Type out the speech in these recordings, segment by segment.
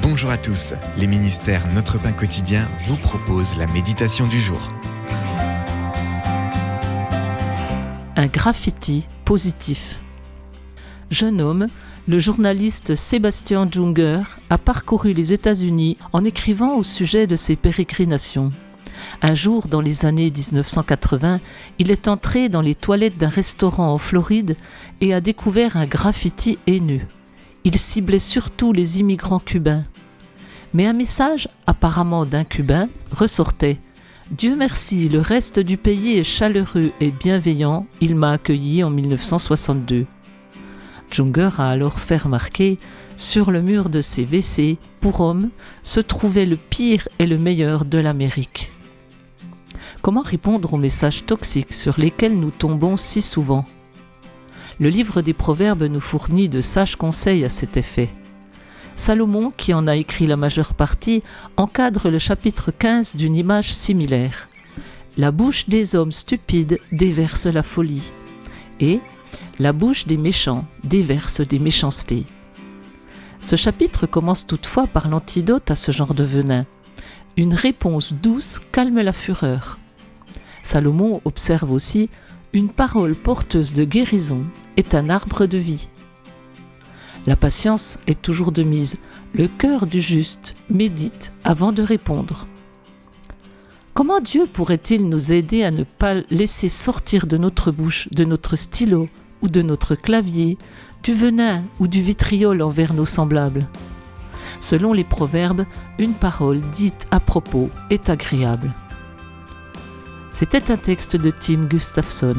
Bonjour à tous, les ministères Notre Pain Quotidien vous proposent la méditation du jour. Un graffiti positif. Jeune homme, le journaliste Sébastien Junger a parcouru les États-Unis en écrivant au sujet de ses pérégrinations. Un jour, dans les années 1980, il est entré dans les toilettes d'un restaurant en Floride et a découvert un graffiti haineux. Il ciblait surtout les immigrants cubains. Mais un message, apparemment d'un Cubain, ressortait. « Dieu merci, le reste du pays est chaleureux et bienveillant, il m'a accueilli en 1962. » Junger a alors fait remarquer, sur le mur de ses WC, pour hommes, se trouvait le pire et le meilleur de l'Amérique. Comment répondre aux messages toxiques sur lesquels nous tombons si souvent ? Le livre des Proverbes nous fournit de sages conseils à cet effet. Salomon, qui en a écrit la majeure partie, encadre le chapitre 15 d'une image similaire. La bouche des hommes stupides déverse la folie, et la bouche des méchants déverse des méchancetés. Ce chapitre commence toutefois par l'antidote à ce genre de venin. Une réponse douce calme la fureur. Salomon observe aussi « Une parole porteuse de guérison est un arbre de vie ». La patience est toujours de mise. Le cœur du juste médite avant de répondre. Comment Dieu pourrait-il nous aider à ne pas laisser sortir de notre bouche, de notre stylo ou de notre clavier, du venin ou du vitriol envers nos semblables ? Selon les Proverbes, une parole dite à propos est agréable. C'était un texte de Tim Gustafson.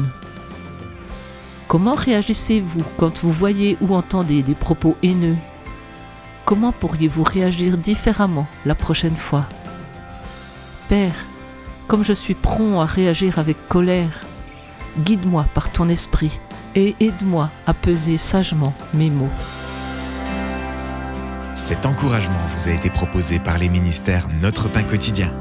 Comment réagissez-vous quand vous voyez ou entendez des propos haineux ? Comment pourriez-vous réagir différemment la prochaine fois ? Père, comme je suis prompt à réagir avec colère, guide-moi par ton esprit et aide-moi à peser sagement mes mots. Cet encouragement vous a été proposé par les ministères Notre Pain Quotidien.